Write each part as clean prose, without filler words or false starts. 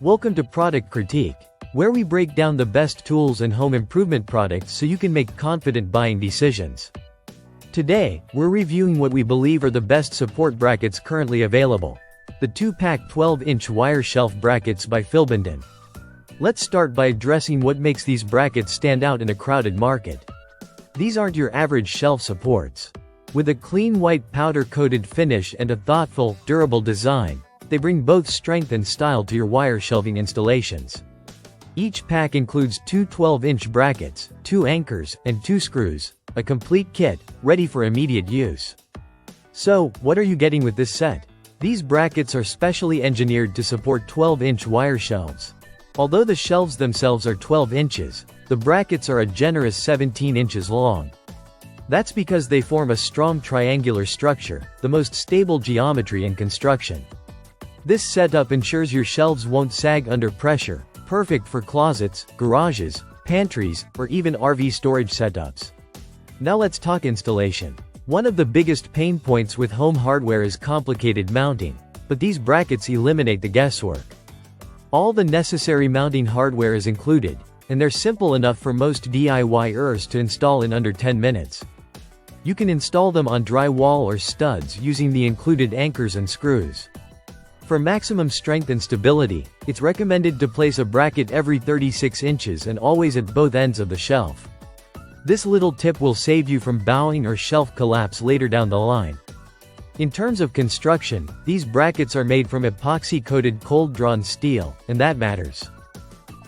Welcome to Product Critique, where we break down the best tools and home improvement products so you can make confident buying decisions. Today, we're reviewing what we believe are the best support brackets currently available. The 2-pack 12-inch wire shelf brackets by Philbinden. Let's start by addressing what makes these brackets stand out in a crowded market. These aren't your average shelf supports. With a clean white powder-coated finish and a thoughtful, durable design, they bring both strength and style to your wire shelving installations. Each pack includes two 12-inch brackets, 2 anchors, and 2 screws, a complete kit, ready for immediate use. So, what are you getting with this set? These brackets are specially engineered to support 12-inch wire shelves. Although the shelves themselves are 12 inches, the brackets are a generous 17 inches long. That's because they form a strong triangular structure, the most stable geometry in construction. This setup ensures your shelves won't sag under pressure, perfect for closets, garages, pantries, or even RV storage setups. Now let's talk installation. One of the biggest pain points with home hardware is complicated mounting, but these brackets eliminate the guesswork. All the necessary mounting hardware is included, and they're simple enough for most DIYers to install in under 10 minutes. You can install them on drywall or studs using the included anchors and screws. For maximum strength and stability, it's recommended to place a bracket every 36 inches and always at both ends of the shelf. This little tip will save you from bowing or shelf collapse later down the line. In terms of construction, these brackets are made from epoxy-coated cold-drawn steel, and that matters.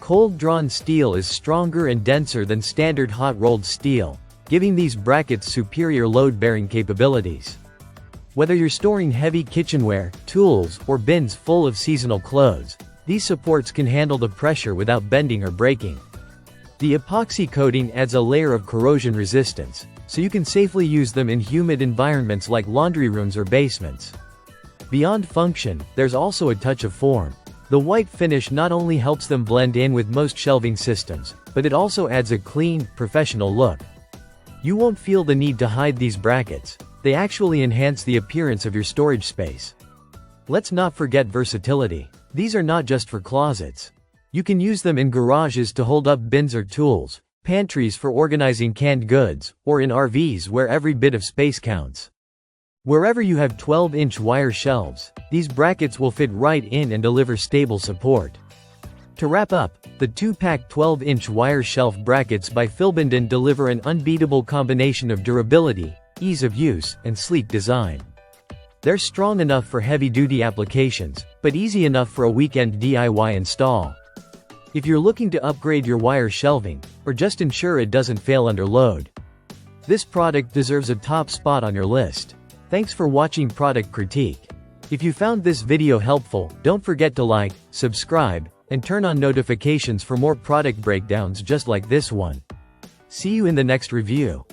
Cold-drawn steel is stronger and denser than standard hot-rolled steel, giving these brackets superior load-bearing capabilities. Whether you're storing heavy kitchenware, tools, or bins full of seasonal clothes, these supports can handle the pressure without bending or breaking. The epoxy coating adds a layer of corrosion resistance, so you can safely use them in humid environments like laundry rooms or basements. Beyond function, there's also a touch of form. The white finish not only helps them blend in with most shelving systems, but it also adds a clean, professional look. You won't feel the need to hide these brackets. They actually enhance the appearance of your storage space. Let's not forget versatility. These are not just for closets. You can use them in garages to hold up bins or tools, pantries for organizing canned goods, or in RVs where every bit of space counts. Wherever you have 12-inch wire shelves, these brackets will fit right in and deliver stable support. To wrap up, the 2-pack 12-inch wire shelf brackets by Philbinden deliver an unbeatable combination of durability, ease of use, and sleek design. They're strong enough for heavy-duty applications, but easy enough for a weekend DIY install. If you're looking to upgrade your wire shelving, or just ensure it doesn't fail under load, this product deserves a top spot on your list. Thanks for watching Product Critique. If you found this video helpful, don't forget to like, subscribe, and turn on notifications for more product breakdowns just like this one. See you in the next review.